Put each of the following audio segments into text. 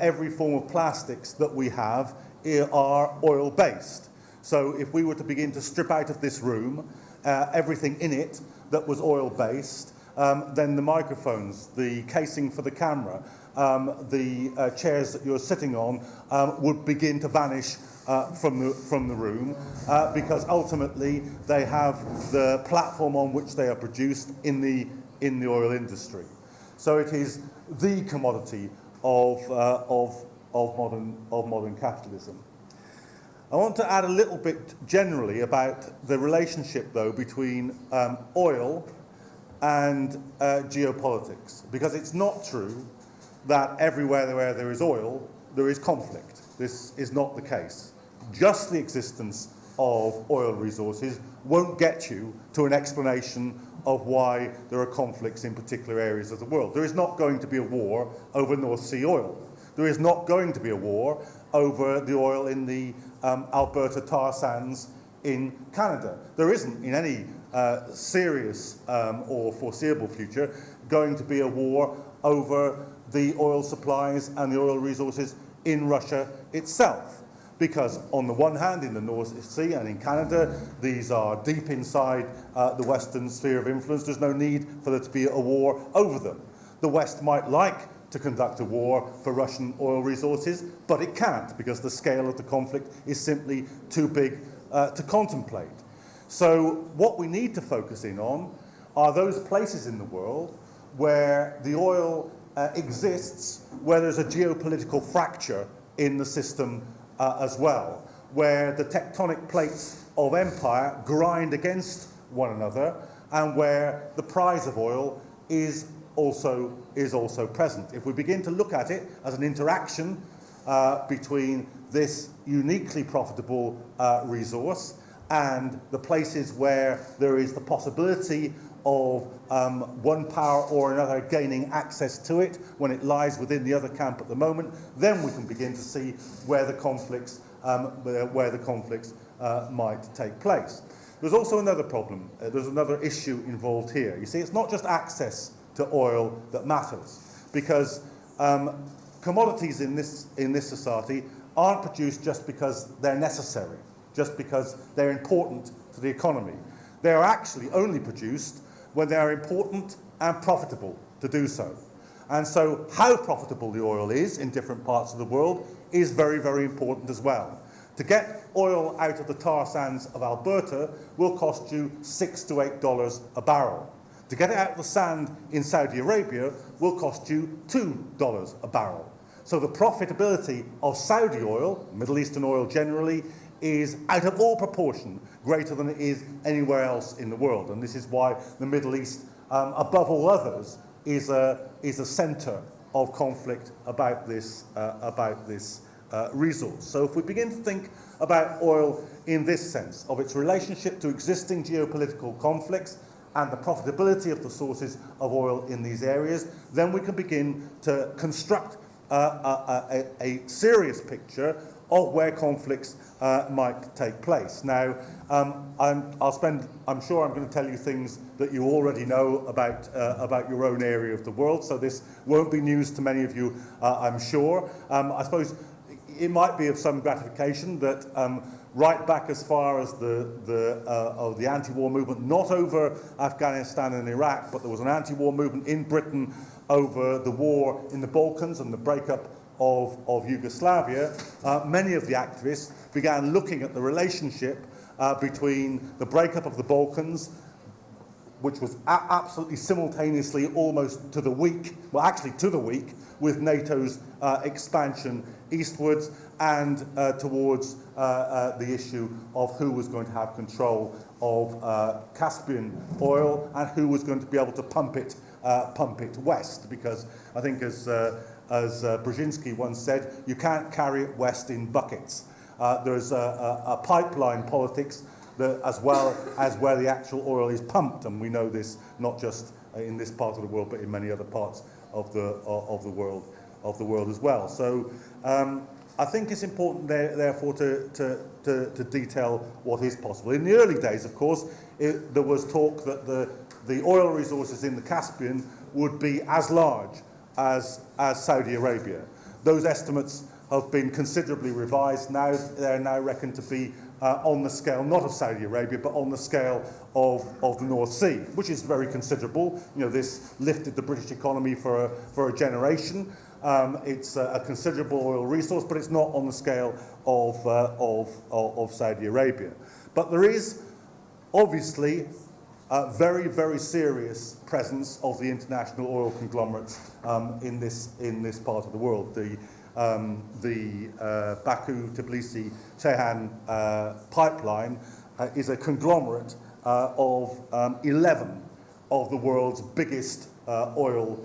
every form of plastics that we have are oil-based. So if we were to begin to strip out of this room everything in it that was oil-based, then the microphones, the casing for the camera, the chairs that you're sitting on would begin to vanish from the room because ultimately they have the platform on which they are produced in the oil industry. So it is the commodity of modern capitalism. I want to add a little bit generally about the relationship, though, between oil and geopolitics, because it's not true that everywhere where there is oil, there is conflict. This is not the case. Just the existence of oil resources won't get you to an explanation of why there are conflicts in particular areas of the world. There is not going to be a war over North Sea oil. There is not going to be a war over the oil in the Alberta tar sands in Canada. There isn't, in any serious or foreseeable future, going to be a war over the oil supplies and the oil resources in Russia itself. Because on the one hand, in the North Sea and in Canada, these are deep inside the Western sphere of influence. There's no need for there to be a war over them. The West might like to conduct a war for Russian oil resources, but it can't because the scale of the conflict is simply too big to contemplate. So what we need to focus in on are those places in the world where the oil exists, where there's a geopolitical fracture in the system as well, where the tectonic plates of empire grind against one another and where the prize of oil is also present. If we begin to look at it as an interaction between this uniquely profitable resource and the places where there is the possibility of one power or another gaining access to it when it lies within the other camp at the moment, then we can begin to see where the conflicts might take place. There's also another problem. There's another issue involved here. You see, it's not just access to oil that matters, because commodities in this society aren't produced just because they're necessary, just because they're important to the economy. They are actually only produced when they are important and profitable to do so. And so how profitable the oil is in different parts of the world is very, very important as well. To get oil out of the tar sands of Alberta will cost you $6 to $8 a barrel. To get it out of the sand in Saudi Arabia will cost you $2 a barrel. So the profitability of Saudi oil, Middle Eastern oil generally, is out of all proportion greater than it is anywhere else in the world. And this is why the Middle East, above all others, is a centre of conflict about this resource. So if we begin to think about oil in this sense, of its relationship to existing geopolitical conflicts and the profitability of the sources of oil in these areas, then we can begin to construct a serious picture of where conflicts might take place. Now, I'm sure I'm going to tell you things that you already know about your own area of the world, so this won't be news to many of you, I'm sure. I suppose it might be of some gratification that right back as far as the anti-war movement, not over Afghanistan and Iraq, but there was an anti-war movement in Britain over the war in the Balkans and the breakup of Yugoslavia, many of the activists began looking at the relationship between the breakup of the Balkans, which was absolutely simultaneously almost to the week, well actually to the week, with NATO's expansion eastwards and towards the issue of who was going to have control of Caspian oil and who was going to be able to pump it west, because I think as Brzezinski once said, you can't carry it west in buckets. There's a pipeline politics that, as well as where the actual oil is pumped, and we know this not just in this part of the world, but in many other parts of the world as well. So I think it's important, therefore, to detail what is possible. In the early days, of course, there was talk that the oil resources in the Caspian would be as large as Saudi Arabia. Those estimates have been considerably revised. Now they're now reckoned to be on the scale, not of Saudi Arabia, but on the scale of the North Sea, which is very considerable. You know, this lifted the British economy for a generation. It's a considerable oil resource, but it's not on the scale of Saudi Arabia. But there is obviously a very, very serious presence of the international oil conglomerates in this part of the world. The Baku-Tbilisi-Ceyhan pipeline is a conglomerate of 11 of the world's biggest oil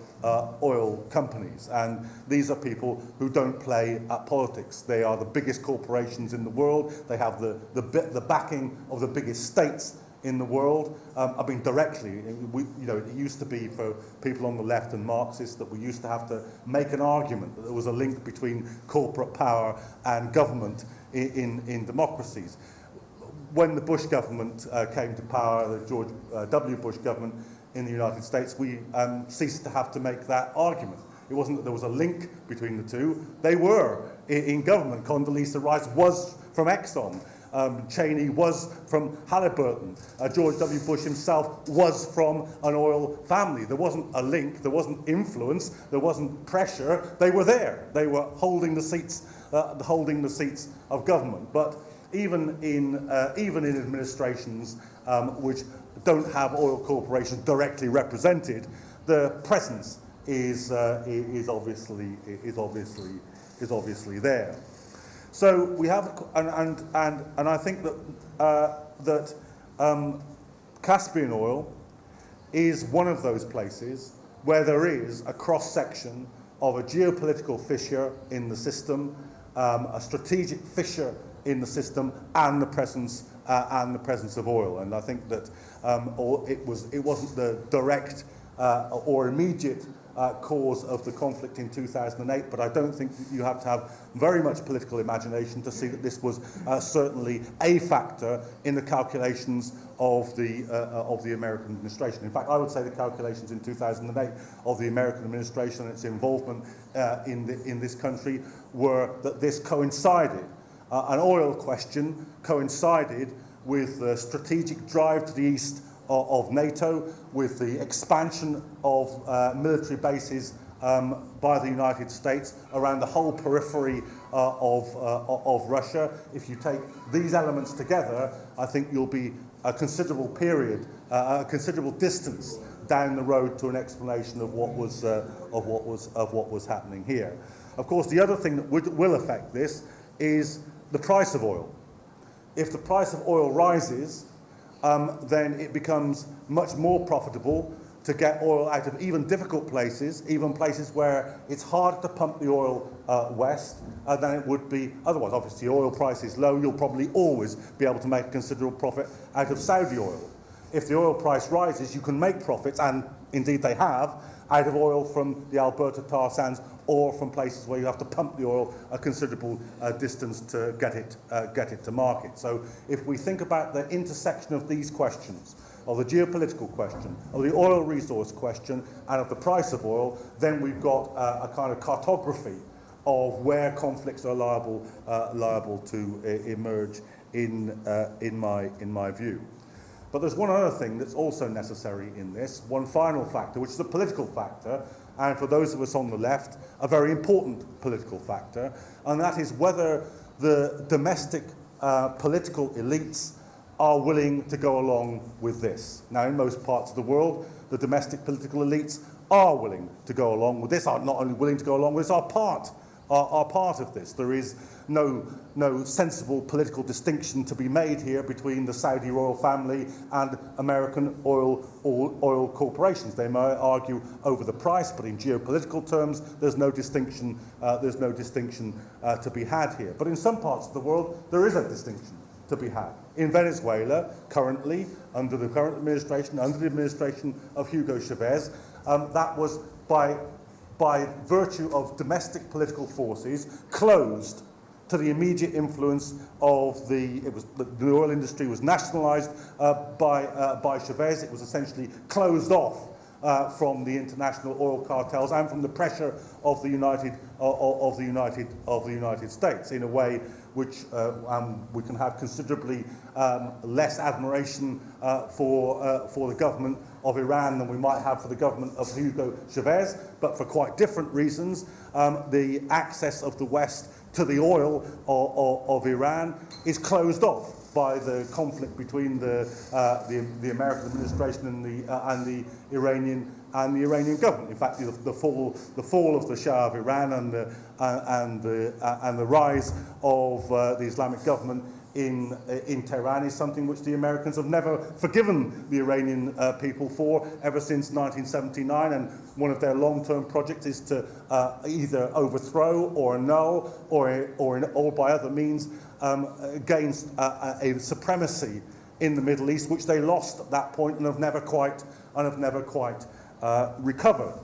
companies, and these are people who don't play at politics. They are the biggest corporations in the world. They have the backing of the biggest states in the world. I mean, directly, it used to be for people on the left and Marxists that we used to have to make an argument that there was a link between corporate power and government in democracies. When the Bush government came to power, the George W. Bush government in the United States, we ceased to have to make that argument. It wasn't that there was a link between the two. They were in government. Condoleezza Rice was from Exxon. Cheney was from Halliburton. George W. Bush himself was from an oil family. There wasn't a link, there wasn't influence, there wasn't pressure. They were there. They were holding the seats of government. But even in administrations which don't have oil corporations directly represented, the presence is obviously there. So we have, and I think that Caspian oil is one of those places where there is a cross section of a geopolitical fissure in the system, a strategic fissure in the system, and the presence of oil. And I think that it wasn't the direct or immediate cause of the conflict in 2008, but I don't think that you have to have very much political imagination to see that this was certainly a factor in the calculations of the American administration. In fact, I would say the calculations in 2008 of the American administration and its involvement in this country were that this coincided, an oil question coincided with the strategic drive to the east of NATO, with the expansion of military bases by the United States around the whole periphery of Russia. If you take these elements together, I think you'll be a considerable period, a considerable distance down the road to an explanation of what was happening here. Of course, the other thing that will affect this is the price of oil. If the price of oil rises, then it becomes much more profitable to get oil out of even difficult places, even places where it's hard to pump the oil west than it would be otherwise. Obviously, oil price is low. You'll probably always be able to make a considerable profit out of Saudi oil. If the oil price rises, you can make profits, and indeed they have, out of oil from the Alberta tar sands or from places where you have to pump the oil a considerable distance to get it to market. So if we think about the intersection of these questions, of the geopolitical question, of the oil resource question, and of the price of oil, then we've got a kind of cartography of where conflicts are liable to emerge in my view. But there's one other thing that's also necessary in this, one final factor, which is a political factor, and for those of us on the left, a very important political factor, and that is whether the domestic political elites are willing to go along with this. Now, in most parts of the world, the domestic political elites are willing to go along with this, are not only willing to go along with this, are part of this. There is no sensible political distinction to be made here between the Saudi royal family and American oil corporations. They may argue over the price, but in geopolitical terms, there's no distinction. To be had here. But in some parts of the world, there is a distinction to be had. In Venezuela, currently, under the current administration, under the administration of Hugo Chavez, that was by virtue of domestic political forces closed to the immediate influence of the oil industry was nationalized by Chavez. It was essentially closed off from the international oil cartels and from the pressure of the United States in a way which we can have considerably less admiration for the government of Iran than we might have for the government of Hugo Chavez, but for quite different reasons. The access of the West to the oil of Iran is closed off by the conflict between the American administration and the Iranian government. In fact, the fall of the Shah of Iran and the rise of the Islamic government in Tehran is something which the Americans have never forgiven the Iranian people for ever since 1979, and one of their long-term projects is to either overthrow or annul or by other means against a supremacy in the Middle East, which they lost at that point and have never quite recovered.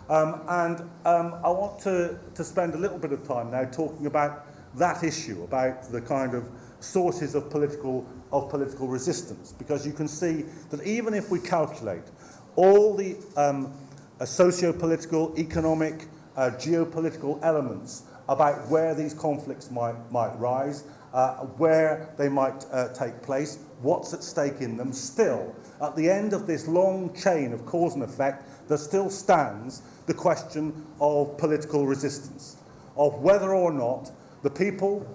I want to spend a little bit of time now talking about that issue, about the kind of sources of political resistance, because you can see that even if we calculate all the socio-political, economic, geopolitical elements about where these conflicts might rise, where they might take place, what's at stake in them, still, at the end of this long chain of cause and effect, there still stands the question of political resistance, of whether or not the people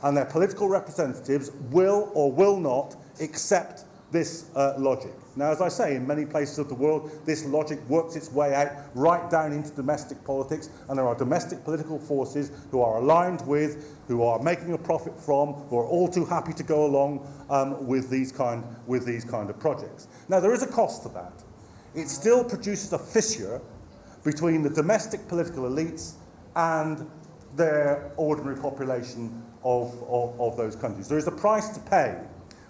and their political representatives will or will not accept this logic. Now, as I say, in many places of the world, this logic works its way out right down into domestic politics, and there are domestic political forces who are aligned with, who are making a profit from, who are all too happy to go along with these kind of projects. Now, there is a cost to that. It still produces a fissure between the domestic political elites and their ordinary population of those countries. There is a price to pay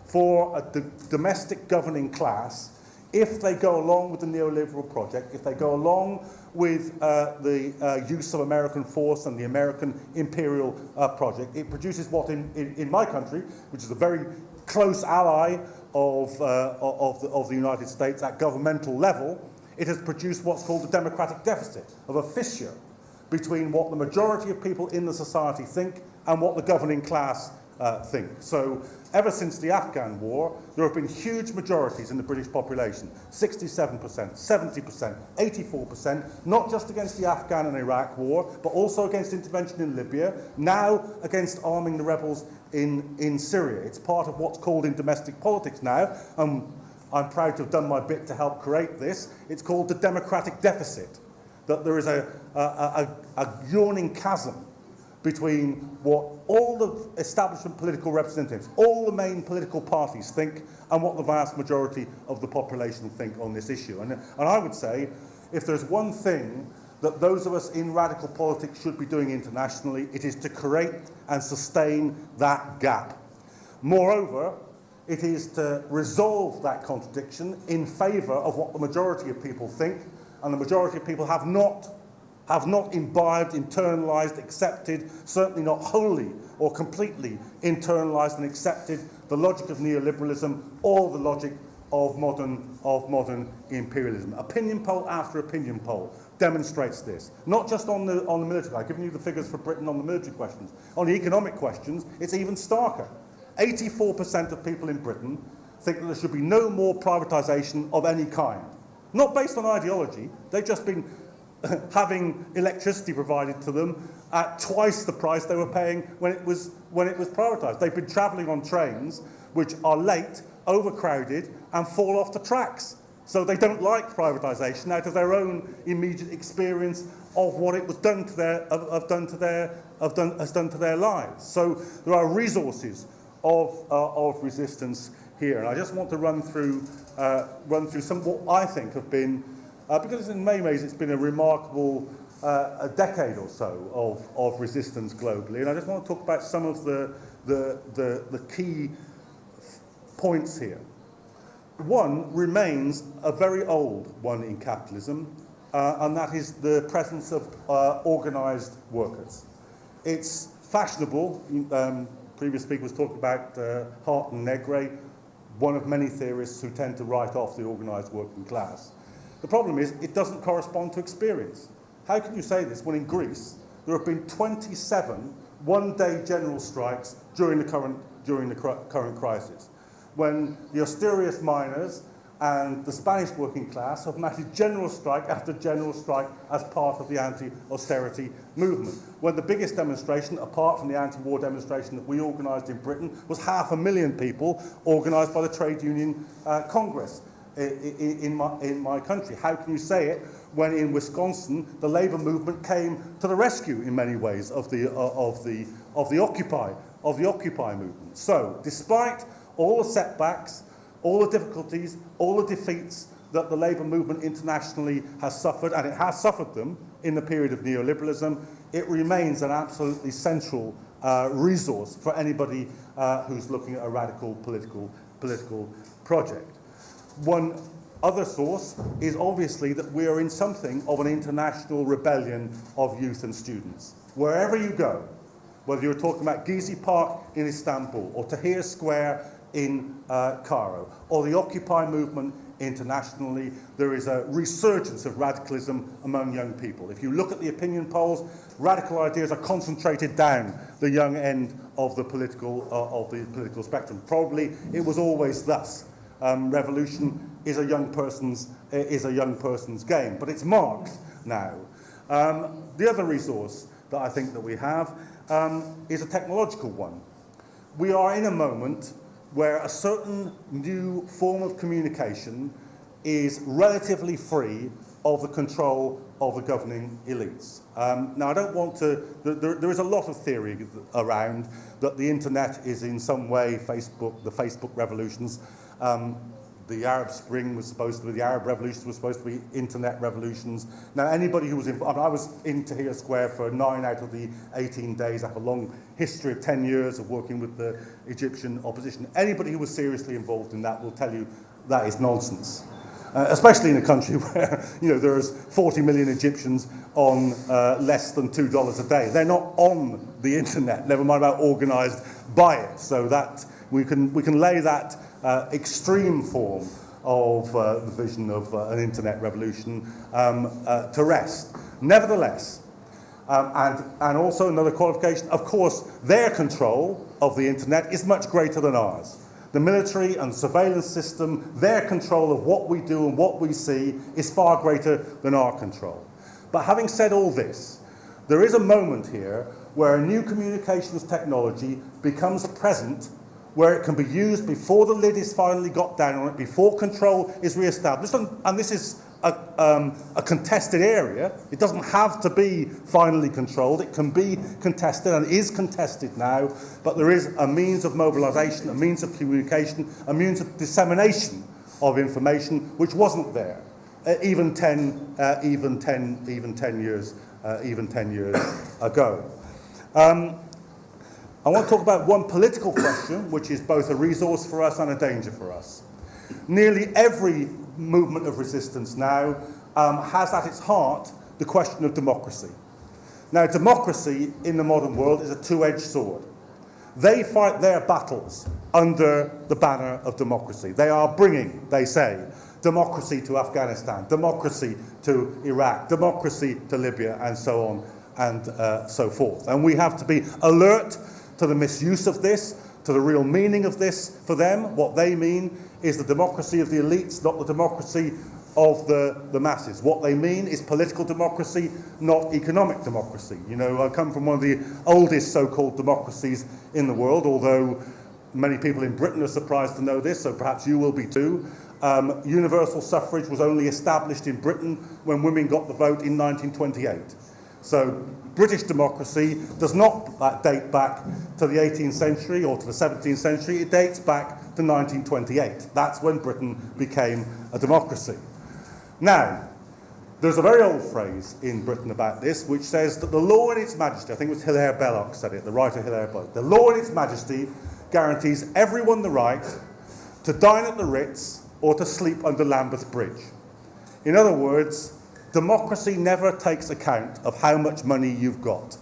for a domestic governing class if they go along with the neoliberal project, if they go along with the use of American force and the American imperial project. It produces what in my country, which is a very close ally of the United States at governmental level, it has produced what's called a democratic deficit, of a fissure between what the majority of people in the society think and what the governing class think. So ever since the Afghan war, there have been huge majorities in the British population, 67%, 70%, 84%, not just against the Afghan and Iraq war, but also against intervention in Libya, now against arming the rebels in Syria. It's part of what's called in domestic politics now, and I'm proud to have done my bit to help create this. It's called the democratic deficit, that there is a yawning chasm between what all the establishment political representatives, all the main political parties think, and what the vast majority of the population think on this issue. And I would say, if there's one thing that those of us in radical politics should be doing internationally, it is to create and sustain that gap. Moreover, it is to resolve that contradiction in favour of what the majority of people think, and the majority of people have not imbibed, internalised, accepted, certainly not wholly or completely internalised and accepted the logic of neoliberalism or the logic of modern imperialism. Opinion poll after opinion poll demonstrates this. Not just on the military. I've given you the figures for Britain on the military questions. On the economic questions, it's even starker. 84% of people in Britain think that there should be no more privatisation of any kind. Not based on ideology. They've just been having electricity provided to them at twice the price they were paying when it was privatised. They've been travelling on trains which are late, overcrowded, and fall off the tracks. So they don't like privatisation out of their own immediate experience of what it was done to their lives. So there are resources of resistance here, and I just want to run through some what I think have been. Because in many ways it's been a remarkable a decade or so of resistance globally, and I just want to talk about some of the key points here. One remains a very old one in capitalism, and that is the presence of organised workers. It's fashionable. Previous speaker was talking about Hart and Negre, one of many theorists who tend to write off the organised working class. The problem is it doesn't correspond to experience. How can you say this when in Greece there have been 27 one-day general strikes during the current crisis, when the Asturias miners and the Spanish working class have mounted general strike after general strike as part of the anti-austerity movement, when the biggest demonstration, apart from the anti-war demonstration that we organised in Britain, was 500,000 people organised by the Trade Union Congress in my country. How can you say it when in Wisconsin the labour movement came to the rescue in many ways of the Occupy movement? So, despite all the setbacks, all the difficulties, all the defeats that the labour movement internationally has suffered, and it has suffered them in the period of neoliberalism, it remains an absolutely central resource for anybody who's looking at a radical political project. One other source is obviously that we are in something of an international rebellion of youth and students. Wherever you go, whether you're talking about Gezi Park in Istanbul or Tahrir Square in Cairo, or the Occupy movement internationally, there is a resurgence of radicalism among young people. If you look at the opinion polls, radical ideas are concentrated down the young end of the political spectrum. Probably it was always thus. Revolution is a young person's game, but it's marked now. The other resource that I think that we have is a technological one. We are in a moment where a certain new form of communication is relatively free of the control of the governing elites. Now, I don't want to... There is a lot of theory around that the internet is in some way the Facebook revolutions. The Arab Spring was supposed to be, the Arab revolutions were supposed to be internet revolutions. Now, anybody who was involved, I was in Tahrir Square for 9 out of the 18 days. I have a long history of 10 years of working with the Egyptian opposition. Anybody who was seriously involved in that will tell you that is nonsense. Especially in a country where, there's 40 million Egyptians on less than $2 a day. They're not on the internet, never mind about organised by it. So that we can lay that extreme form of the vision of an internet revolution to rest. Nevertheless, and also another qualification, of course, their control of the internet is much greater than ours. The military and surveillance system, their control of what we do and what we see is far greater than our control. But having said all this, there is a moment here where a new communications technology becomes present, where it can be used before the lid is finally got down on it, before control is re-established. And this is a contested area. It doesn't have to be finally controlled. It can be contested and is contested now, but there is a means of mobilisation, a means of communication, a means of dissemination of information which wasn't there even 10 years ago. I want to talk about one political question, which is both a resource for us and a danger for us. Nearly every movement of resistance now has at its heart the question of democracy. Now, democracy in the modern world is a two-edged sword. They fight their battles under the banner of democracy. They are bringing, they say, democracy to Afghanistan, democracy to Iraq, democracy to Libya, and so on and so forth. And we have to be alert to the misuse of this, to the real meaning of this for them. What they mean is the democracy of the elites, not the democracy of the masses. What they mean is political democracy, not economic democracy. I come from one of the oldest so-called democracies in the world, although many people in Britain are surprised to know this, so perhaps you will be too. Universal suffrage was only established in Britain when women got the vote in 1928. So British democracy does not date back to the 18th century or to the 17th century. It dates back to 1928. That's when Britain became a democracy. Now, there's a very old phrase in Britain about this, which says that the law in its majesty, I think it was Hilaire Belloc said it, the writer Hilaire Belloc, the law in its majesty guarantees everyone the right to dine at the Ritz or to sleep under Lambeth Bridge. In other words, democracy never takes account of how much money you've got.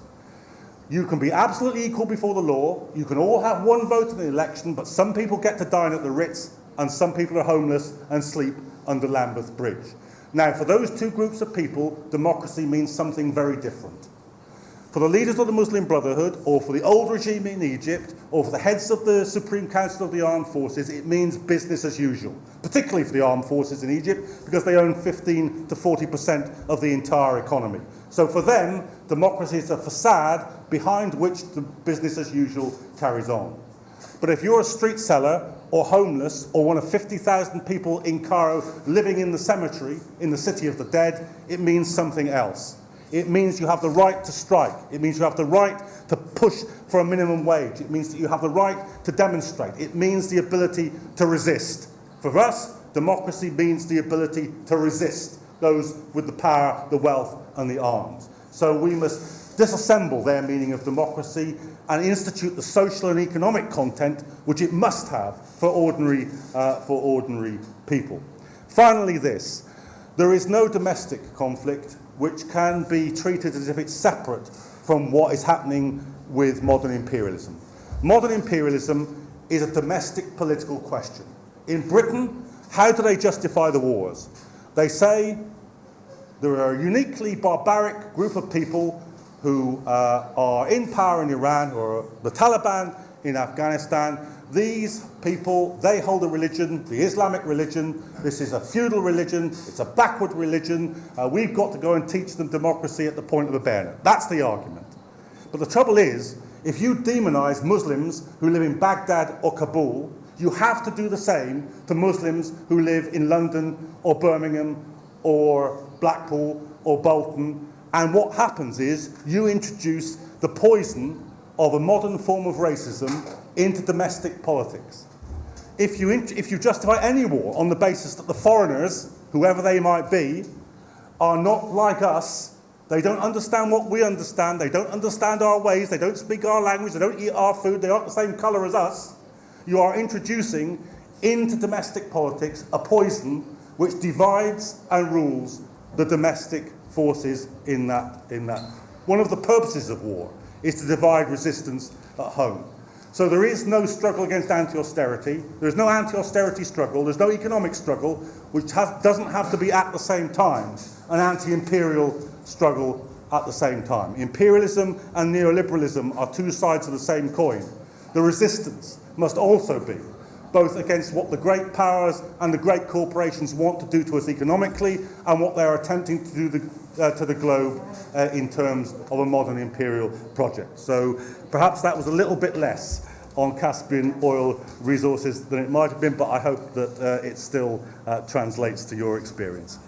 You can be absolutely equal before the law, you can all have one vote in the election, but some people get to dine at the Ritz and some people are homeless and sleep under Lambeth Bridge. Now, for those two groups of people, democracy means something very different. For the leaders of the Muslim Brotherhood, or for the old regime in Egypt, or for the heads of the Supreme Council of the Armed Forces, it means business as usual, particularly for the armed forces in Egypt, because they own 15 to 40% of the entire economy. So for them, democracy is a facade behind which the business as usual carries on. But if you're a street seller, or homeless, or one of 50,000 people in Cairo living in the cemetery in the City of the Dead, it means something else. It means you have the right to strike. It means you have the right to push for a minimum wage. It means that you have the right to demonstrate. It means the ability to resist. For us, democracy means the ability to resist those with the power, the wealth, and the arms. So we must disassemble their meaning of democracy and institute the social and economic content which it must have for ordinary people. Finally, this. There is no domestic conflict which can be treated as if it's separate from what is happening with modern imperialism. Modern imperialism is a domestic political question. In Britain, how do they justify the wars? They say there are a uniquely barbaric group of people who are in power in Iran, or the Taliban in Afghanistan. These people, they hold a religion, the Islamic religion. This is a feudal religion, it's a backward religion. We've got to go and teach them democracy at the point of a bayonet. That's the argument. But the trouble is, if you demonize Muslims who live in Baghdad or Kabul, you have to do the same to Muslims who live in London or Birmingham or Blackpool or Bolton. And what happens is you introduce the poison of a modern form of racism into domestic politics. If you justify any war on the basis that the foreigners, whoever they might be, are not like us, they don't understand what we understand, they don't understand our ways, they don't speak our language, they don't eat our food, they aren't the same colour as us, you are introducing into domestic politics a poison which divides and rules the domestic forces in that. One of the purposes of war is to divide resistance at home. So there is no struggle against anti-austerity, there is no anti-austerity struggle, there's no economic struggle, which doesn't have to be at the same time an anti-imperial struggle at the same time. Imperialism and neoliberalism are two sides of the same coin. The resistance must also be both against what the great powers and the great corporations want to do to us economically and what they are attempting to do to the globe in terms of a modern imperial project. So perhaps that was a little bit less on Caspian oil resources than it might have been, but I hope that it still translates to your experience.